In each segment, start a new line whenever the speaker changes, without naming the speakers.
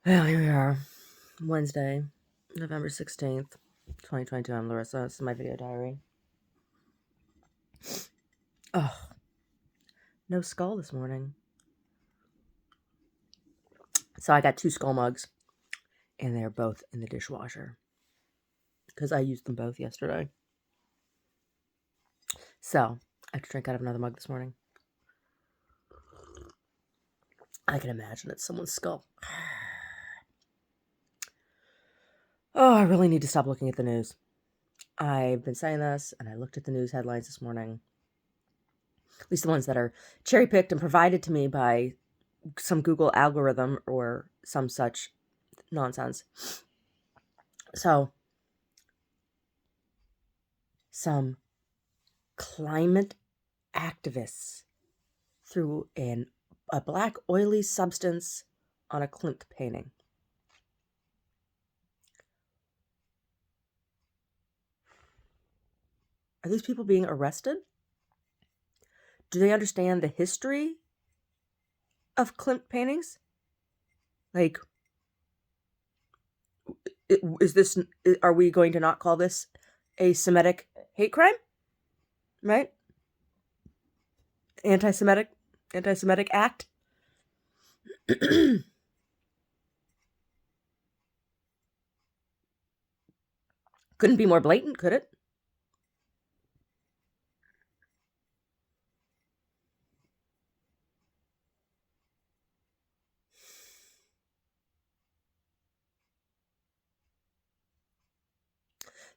Well, here we are. Wednesday, November 16th, 2022. I'm Larissa. This is my video diary. Oh, no skull this morning. So I got 2 skull mugs, and they're both in the dishwasher because I used them both yesterday. So I have to drink out of another mug this morning. I can imagine it's someone's skull. Oh, I really need to stop looking at the news. I've been saying this, and I looked at the news headlines this morning. At least the ones that are cherry-picked and provided to me by some Google algorithm or some such nonsense. So, some climate activists threw in a black oily substance on a Klimt painting. Are these people being arrested? Do they understand the history of Klimt paintings? Like, are we going to not call this a Semitic hate crime? Right? Anti-Semitic act? Couldn't be more blatant, could it?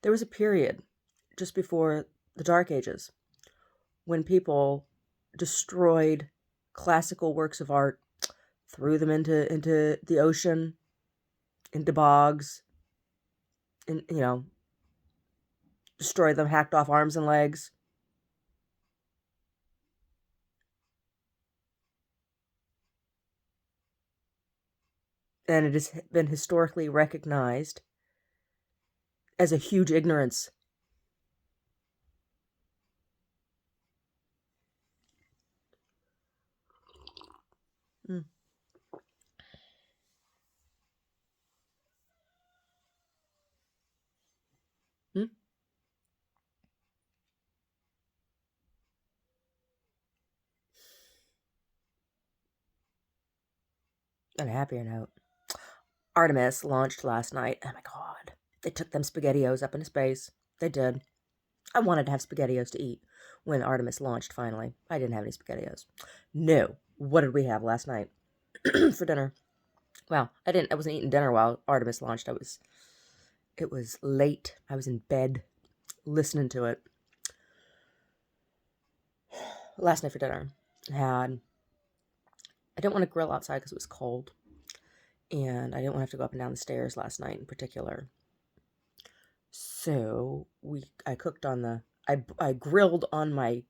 There was a period just before the Dark Ages when people destroyed classical works of art, threw them into the ocean, into bogs, and destroyed them, hacked off arms and legs. And it has been historically recognized as a huge ignorance. Mm. Mm. On a happier note, Artemis launched last night. Oh my god. They took them SpaghettiOs up into space. They did. I wanted to have SpaghettiOs to eat when Artemis launched finally. I didn't have any SpaghettiOs. No. What did we have last night for dinner? Well, I wasn't eating dinner while Artemis launched. It was late. I was in bed listening to it. Last night for dinner, I didn't want to grill outside because it was cold. And I didn't want to have to go up and down the stairs last night in particular. So I cooked on I grilled on my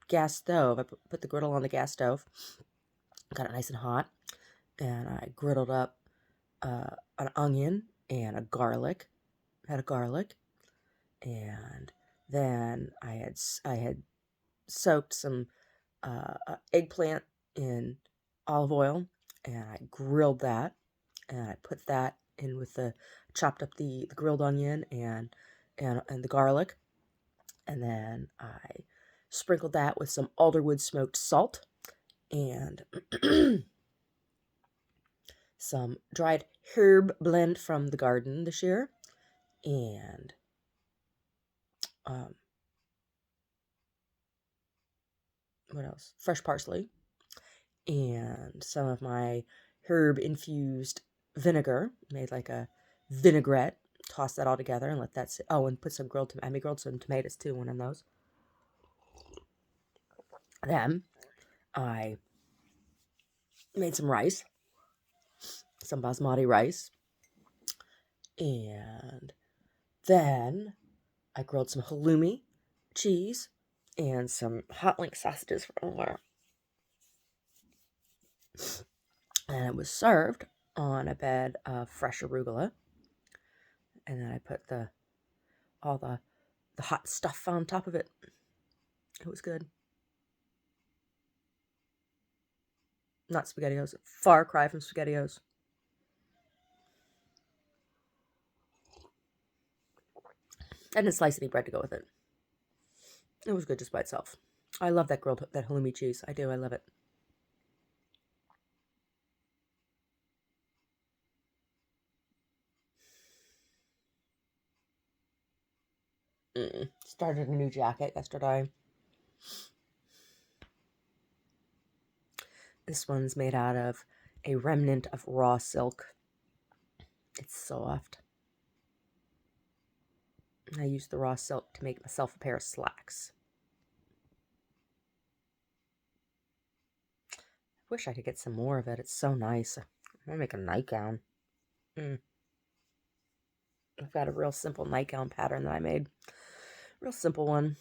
gas stove. I put the griddle on the gas stove, got it nice and hot, and I griddled up an onion and a garlic. Had a garlic, and then I had soaked some eggplant in olive oil, and I grilled that, and I put that in with chopped up the grilled onion and the garlic, and then I sprinkled that with some alderwood smoked salt and some dried herb blend from the garden this year, and what else? Fresh parsley, and some of my herb infused vinegar, made like a vinaigrette. Toss that all together and let that sit. Oh, and put some I grilled some tomatoes too, one of those. Then I made some rice, some basmati rice, and then I grilled some halloumi, cheese, and some hot link sausages for over. And it was served on a bed of fresh arugula. And then I put all the hot stuff on top of it. It was good. Not SpaghettiOs. Far cry from SpaghettiOs. I didn't slice any bread to go with it. It was good just by itself. I love that that halloumi cheese. I do. I love it. Started a new jacket yesterday. This one's made out of a remnant of raw silk. It's soft. I used the raw silk to make myself a pair of slacks. I wish I could get some more of it. It's so nice. I'm going to make a nightgown. I've got a real simple nightgown pattern that I made. Real simple one.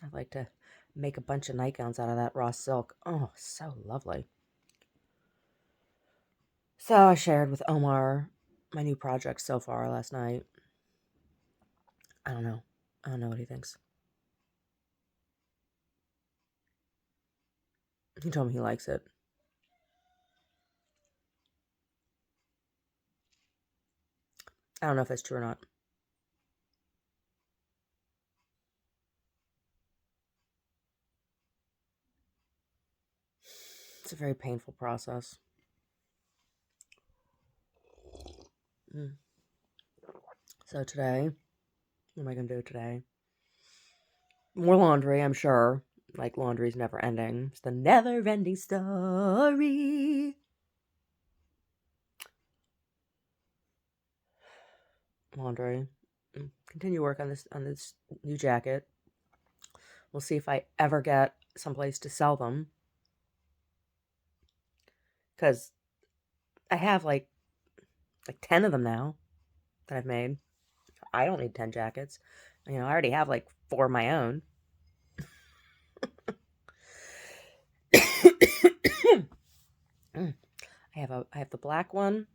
I'd like to make a bunch of nightgowns out of that raw silk. Oh, so lovely. So I shared with Omar my new project so far last night. I don't know what he thinks. He told me he likes it. I don't know if that's true or not. It's a very painful process. So today, what am I going to do today? More laundry, I'm sure. Like, laundry's never ending. It's the never-ending story. Laundry. Continue work on this new jacket. We'll see if I ever get someplace to sell them. Because I have like 10 of them now that I've made. I don't need 10 jackets. I already have like 4 of my own. I have the black one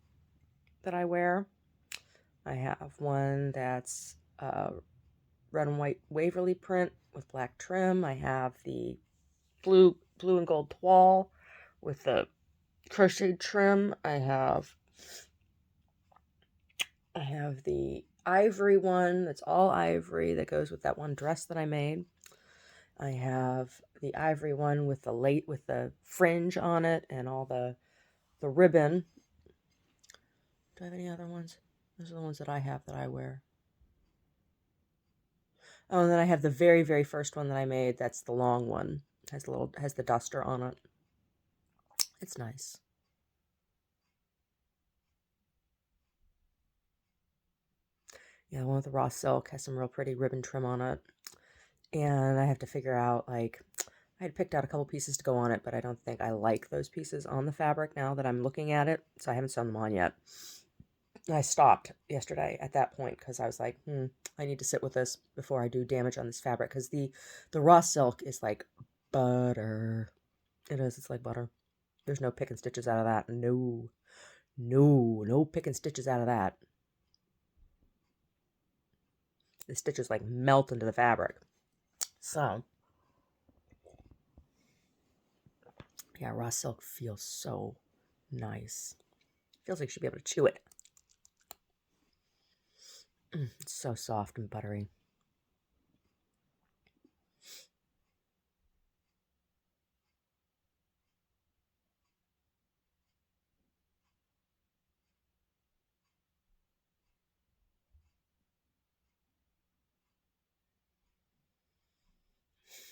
that I wear. I have one that's red and white Waverly print with black trim. I have the blue and gold toile with the crocheted trim. I have the ivory one that's all ivory that goes with that one dress that I made. I have the ivory one with the fringe on it and all the ribbon. Do I have any other ones? Those are the ones that I have that I wear. Oh, and then I have the very, very first one that I made. That's the long one. Has the duster on it. It's nice. Yeah, the one with the raw silk has some real pretty ribbon trim on it. And I have to figure out, like, I had picked out a couple pieces to go on it, but I don't think I like those pieces on the fabric now that I'm looking at it. So I haven't sewn them on yet. I stopped yesterday at that point because I was like, I need to sit with this before I do damage on this fabric, because the raw silk is like butter. It is. It's like butter. There's no picking stitches out of that. No picking stitches out of that. The stitches like melt into the fabric. So, yeah, raw silk feels so nice. Feels like you should be able to chew it. It's so soft and buttery.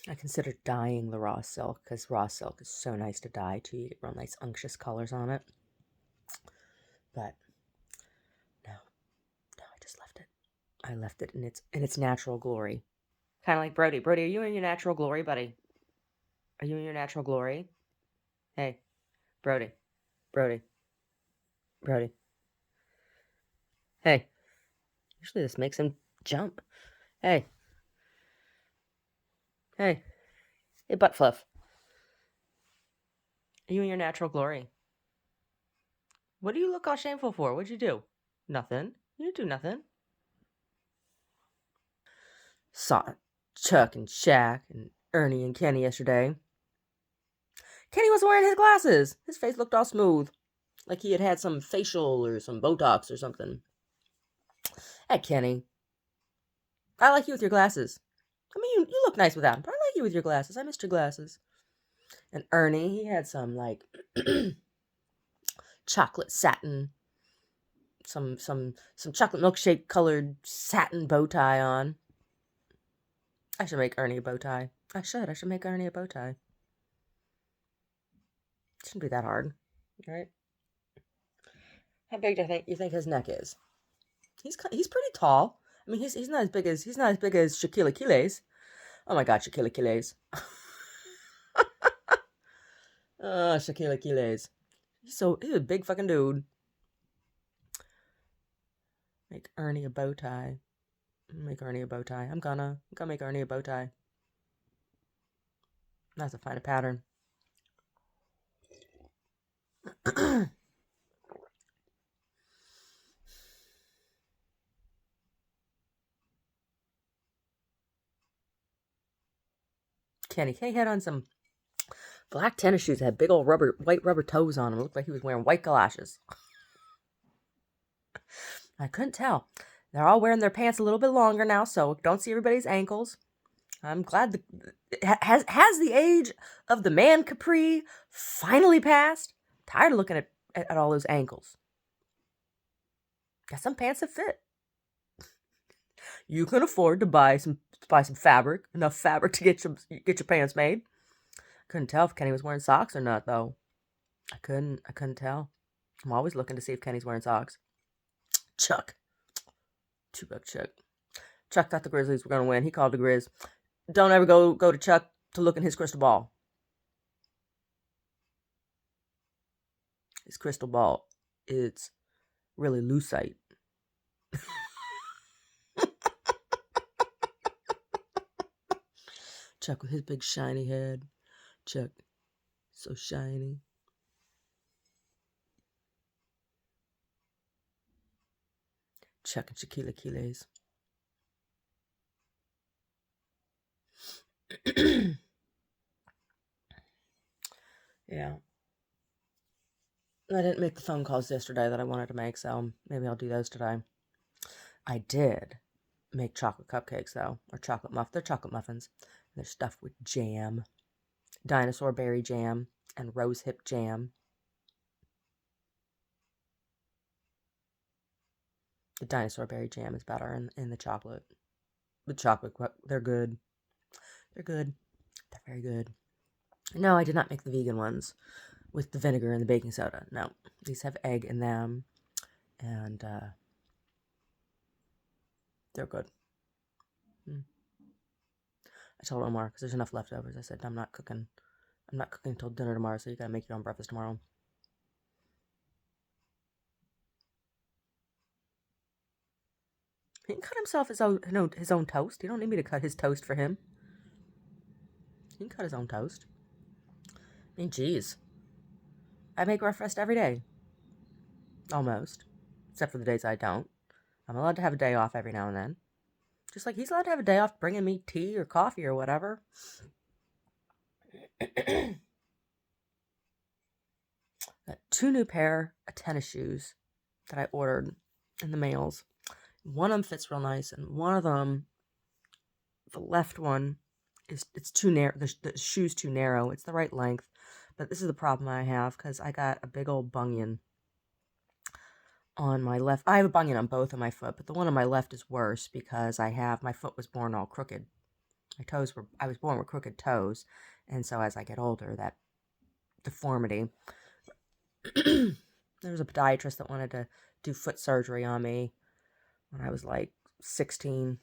I considered dyeing the raw silk because raw silk is so nice to dye too. You get real nice unctuous colors on it. But no, I just left it. I left it in its natural glory. Kind of like Brody. Brody, are you in your natural glory, buddy? Are you in your natural glory? Hey, Brody. Hey. Usually this makes him jump. Hey. Hey, butt fluff. Are you in your natural glory? What do you look all shameful for? What'd you do? Nothing. You didn't do nothing. Saw Chuck and Shaq and Ernie and Kenny yesterday. Kenny was wearing his glasses. His face looked all smooth. Like he had had some facial or some Botox or something. Hey, Kenny. I like you with your glasses. I mean, you look nice without them, but I like you with your glasses. I missed your glasses. And Ernie, he had some like chocolate satin, some chocolate milkshake colored satin bow tie on. I should make Ernie a bow tie. I should make Ernie a bow tie. It shouldn't be that hard, right? How big do you think his neck is? He's pretty tall. I mean, he's not as big as Shaquille Achilles. Oh my God, Shaquille Achilles. Shaquille Achilles. He's a big fucking dude. Make Ernie a bow tie. Make Ernie a bow tie. I'm gonna make Ernie a bow tie. I have to find a pattern. Kenny K had on some black tennis shoes that had big old white rubber toes on them. It looked like he was wearing white galoshes. I couldn't tell. They're all wearing their pants a little bit longer now, so don't see everybody's ankles. I'm glad has the age of the man capri finally passed? Tired of looking at all those ankles. Got some pants that fit. You can afford to buy some fabric, enough fabric to get your pants made. Couldn't tell if Kenny was wearing socks or not, though. I couldn't tell. I'm always looking to see if Kenny's wearing socks. Chuck. $2 Chuck. Chuck thought the Grizzlies were going to win. He called the Grizz. Don't ever go to Chuck to look in his crystal ball. His crystal ball, it's really lucite. Chuck with his big shiny head. Chuck, so shiny. Chuck and Shaquille Achilles. Yeah. I didn't make the phone calls yesterday that I wanted to make, so maybe I'll do those today. I did make chocolate cupcakes, though, or chocolate muffins. They're chocolate muffins. They're stuffed with jam, dinosaur berry jam, and rose hip jam. The dinosaur berry jam is better in the chocolate. The chocolate, they're good. They're good. They're very good. No, I did not make the vegan ones with the vinegar and the baking soda. No, these have egg in them, and they're good. I told Omar, because there's enough leftovers, I said, I'm not cooking until dinner tomorrow, so you gotta make your own breakfast tomorrow. He can cut himself his own toast. You don't need me to cut his toast for him. He can cut his own toast. I mean, geez. I make breakfast every day. Almost. Except for the days I don't. I'm allowed to have a day off every now and then. Just like he's allowed to have a day off bringing me tea or coffee or whatever. Got 2 new pair of tennis shoes that I ordered in the mails. One of them fits real nice, and one of them, the left one, it's too narrow. The shoe's too narrow. It's the right length, but this is the problem I have because I got a big old bunion on my left. I have a bunion on both of my foot, but the one on my left is worse because my foot was born all crooked. I was born with crooked toes, and so as I get older, that deformity. There was a podiatrist that wanted to do foot surgery on me when I was like 16,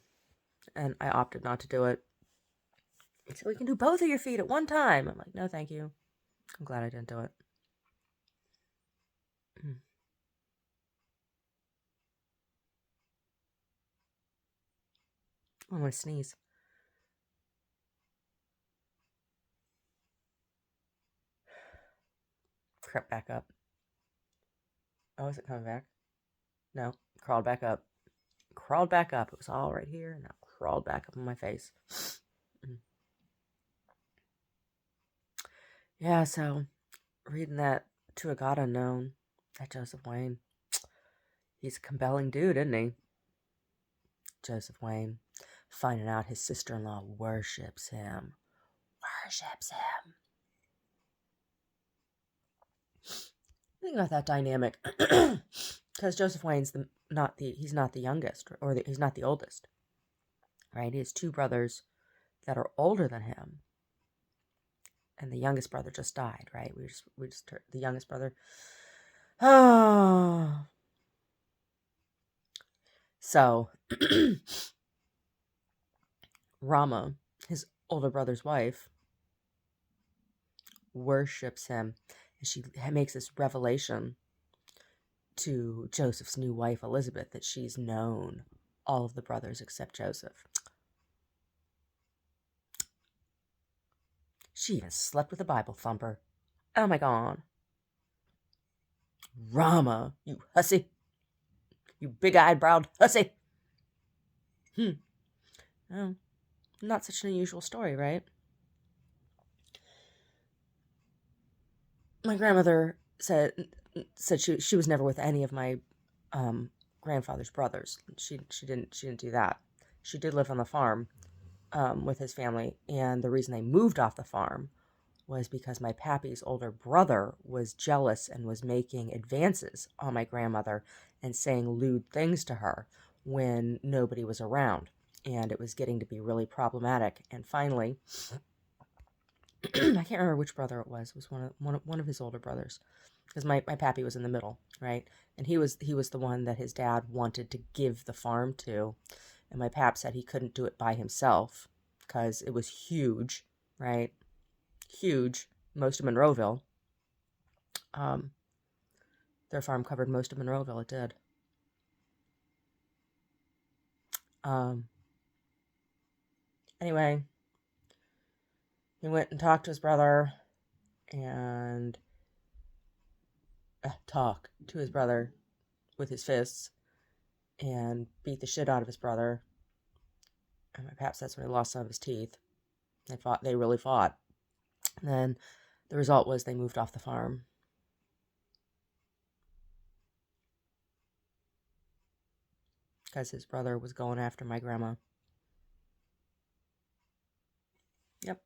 and I opted not to do it. He said, we can do both of your feet at one time. I'm like, no, thank you. I'm glad I didn't do it. I'm going to sneeze. Crept back up. Oh, is it coming back? No, crawled back up. Crawled back up. It was all right here, and now crawled back up on my face. Yeah, so reading that To a God Unknown, that Joseph Wayne. He's a compelling dude, isn't he? Joseph Wayne. finding out his sister-in-law worships him. Worships him. Think about that dynamic, because Joseph Wayne's he's not the youngest, or he's not the oldest, right? He has two brothers that are older than him, and the youngest brother just died, right? We just heard the youngest brother. Oh, so Rama, his older brother's wife, worships him, and she makes this revelation to Joseph's new wife, Elizabeth, that she's known all of the brothers except Joseph. She even slept with a Bible thumper. Oh my God. Rama, you hussy. You big-eyed browed hussy. Oh, not such an unusual story, right? My grandmother said she was never with any of my grandfather's brothers. She didn't do that. She did live on the farm with his family, and the reason they moved off the farm was because my pappy's older brother was jealous and was making advances on my grandmother and saying lewd things to her when nobody was around, and it was getting to be really problematic. And finally, I can't remember which brother it was. It was one of his older brothers, because my pappy was in the middle, right? And he was the one that his dad wanted to give the farm to, and my pap said he couldn't do it by himself because it was huge, right? Huge, most of Monroeville. Their farm covered most of Monroeville. It did. Anyway, he went and talked to his brother, and talk to his brother with his fists, and beat the shit out of his brother. And my pap says when he lost some of his teeth. They really fought. And then the result was they moved off the farm. Because his brother was going after my grandma. Yep.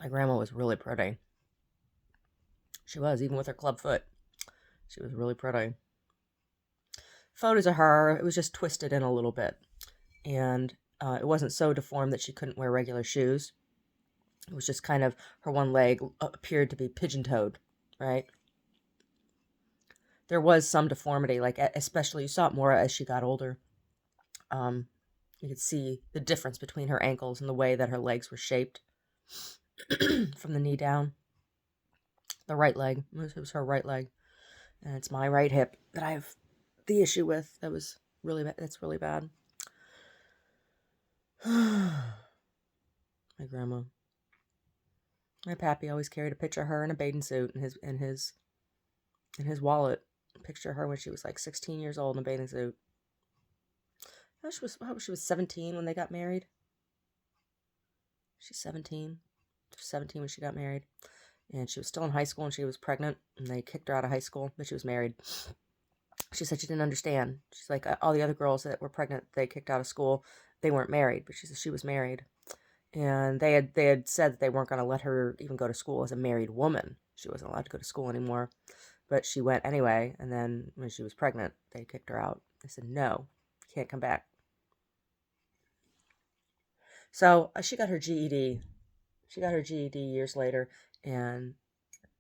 My grandma was really pretty. She was, even with her club foot. She was really pretty. Photos of her, it was just twisted in a little bit. And it wasn't so deformed that she couldn't wear regular shoes. It was just kind of, her one leg appeared to be pigeon-toed, right? There was some deformity, like especially you saw it more as she got older. You could see the difference between her ankles and the way that her legs were shaped from the knee down. The right leg, it was her right leg, and it's my right hip that I have the issue with. That's really bad. My grandma. My pappy always carried a picture of her in a bathing suit in his wallet. A picture of her when she was like 16 years old in a bathing suit. She was 17 when they got married. She's 17. She was 17 when she got married. And she was still in high school and she was pregnant. And they kicked her out of high school, but she was married. She said she didn't understand. She's like, all the other girls that were pregnant, they kicked out of school. They weren't married, but she said she was married. And they had said that they weren't going to let her even go to school as a married woman. She wasn't allowed to go to school anymore. But she went anyway, and then when she was pregnant, they kicked her out. They said, no, you can't come back. So she got her GED. She got her GED years later and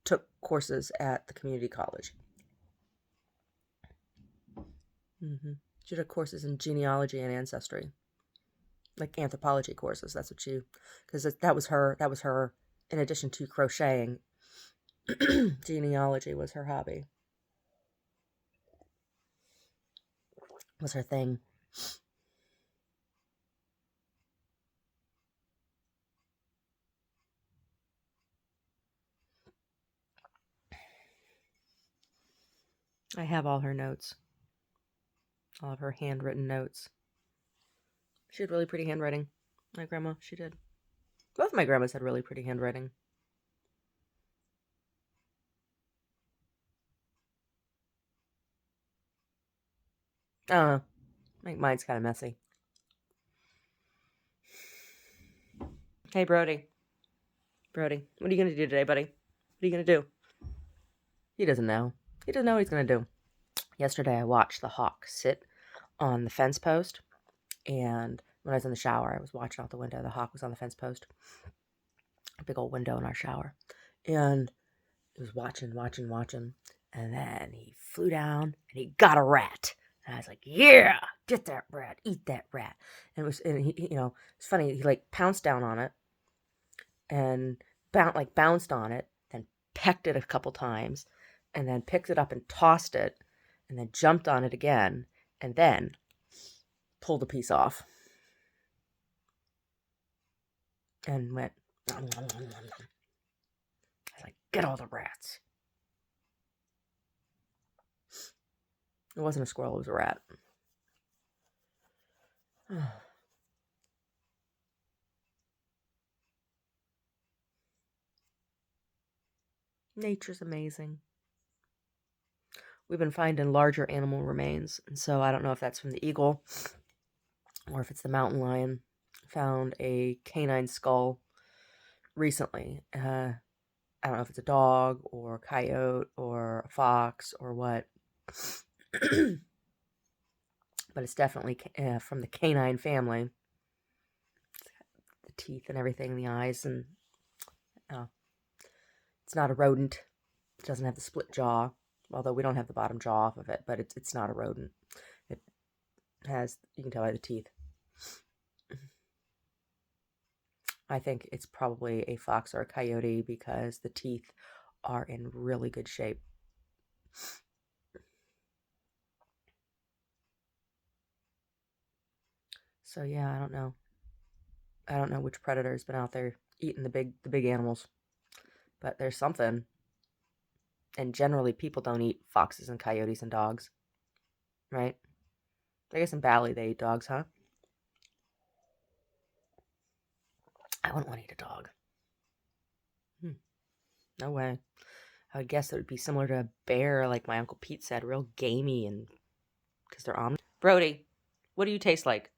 took courses at the community college. She took courses in genealogy and ancestry, like anthropology courses. That's what because that was her. In addition to crocheting, genealogy was her hobby. Was her thing. I have all her notes. All of her handwritten notes. She had really pretty handwriting. My grandma, she did. Both my grandmas had really pretty handwriting. Mine's kind of messy. Hey, Brody. Brody, what are you going to do today, buddy? What are you going to do? He doesn't know. He doesn't know what he's going to do. Yesterday, I watched the hawk sit on the fence post. And when I was in the shower, I was watching out the window. The hawk was on the fence post. A big old window in our shower. And he was watching. And then he flew down and he got a rat. And I was like, yeah, get that rat, eat that rat. And he, it's funny. He like pounced down on it and bounced on it, then pecked it a couple times, and then picked it up and tossed it, and then jumped on it again, and then pulled a piece off and went. Nom, nom, nom, nom, nom. I was like, get all the rats. It wasn't a squirrel, it was a rat. Nature's amazing. We've been finding larger animal remains, and so I don't know if that's from the eagle or if it's the mountain lion. Found a canine skull recently. I don't know if it's a dog or a coyote or a fox or what. But it's definitely from the canine family. The teeth and everything, the eyes, and it's not a rodent. It doesn't have the split jaw, although we don't have the bottom jaw off of it, but it's not a rodent. It has, you can tell by the teeth. I think it's probably a fox or a coyote because the teeth are in really good shape. So yeah, I don't know. I don't know which predator's been out there eating the big animals, but there's something. And generally, people don't eat foxes and coyotes and dogs, right? I guess in Bali they eat dogs, huh? I wouldn't want to eat a dog. No way. I would guess it would be similar to a bear, like my Uncle Pete said, real gamey, and because they're omnivores. Brody, what do you taste like?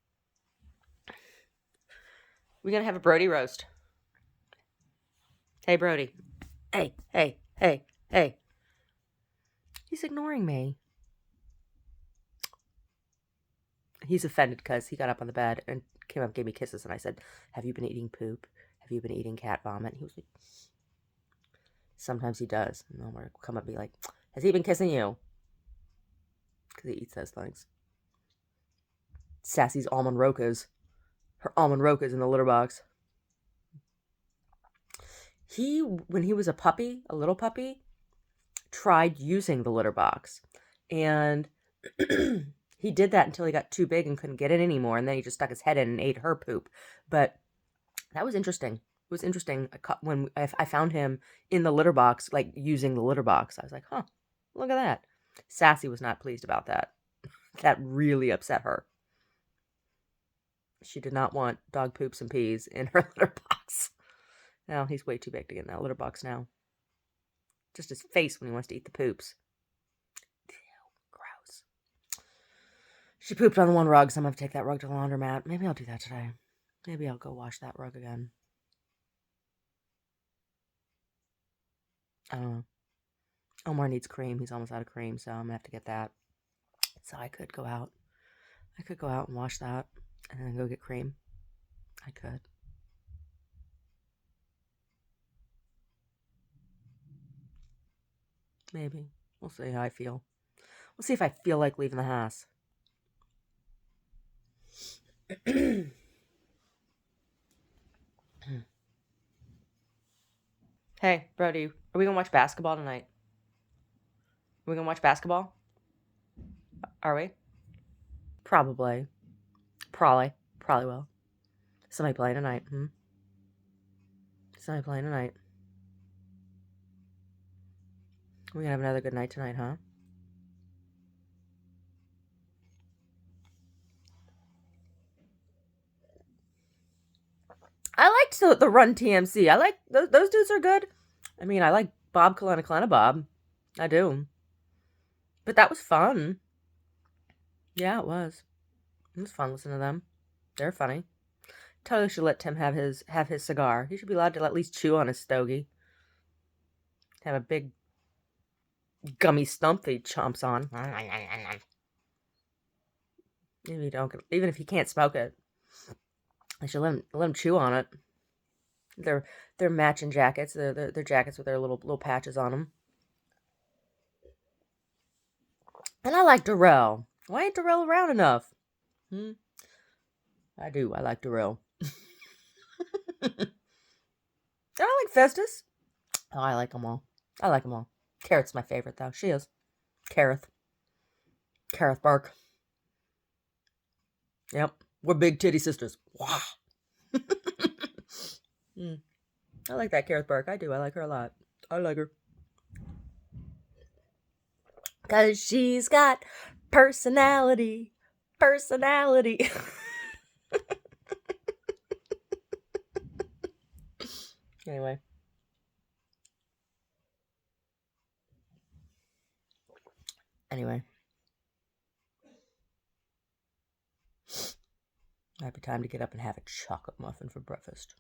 We're going to have a Brody roast. Hey, Brody. Hey. He's ignoring me. He's offended because he got up on the bed and came up and gave me kisses, and I said, have you been eating poop? Have you been eating cat vomit? And he was like, sometimes he does. And I'll come up and be like, has he been kissing you? Because he eats those things. Sassy's almond rokas. Her almond rokas in the litter box. When he was a puppy, a little puppy, tried using the litter box. And he did that until he got too big and couldn't get in anymore. And then he just stuck his head in and ate her poop. But that was interesting. It was interesting when I found him in the litter box, like using the litter box. I was like, huh, look at that. Sassy was not pleased about that. That really upset her. She did not want dog poops and peas in her litter box. No, he's way too big to get in that litter box now. Just his face when he wants to eat the poops. Ew, gross. She pooped on the one rug, so I'm going to take that rug to the laundromat. Maybe I'll do that today. Maybe I'll go wash that rug again. I don't know. Omar needs cream. He's almost out of cream, so I'm going to have to get that. So I could go out. I could go out and wash that and then go get cream. I could. Maybe. We'll see how I feel. We'll see if I feel like leaving the house. Hey, Brody, are we going to watch basketball tonight? Are we going to watch basketball? Are we? Probably. Probably will. Somebody playing tonight, Somebody playing tonight. We're going to have another good night tonight, huh? I liked the Run TMC. I like those dudes are good. I mean, I like Bob Kalena Bob. I do. But that was fun. Yeah, it was. It was fun listening to them. They're funny. Totally should let Tim have his cigar. He should be allowed to at least chew on his stogie. Have a big gummy stump that he chomps on. Even if he can't smoke it, I should let him chew on it. They're matching jackets. They're jackets with their little patches on them. And I like Darrell. Why ain't Darrell around enough? I do. I like Darrell. I like Festus. Oh, I like them all. I like them all. Carrot's my favorite, though. She is. Carrot Burke. Yep. We're big titty sisters. Wow. I like that Carrot Burke. I do. I like her a lot. I like her. Because she's got personality. Personality. Anyway. Might be time to get up and have a chocolate muffin for breakfast.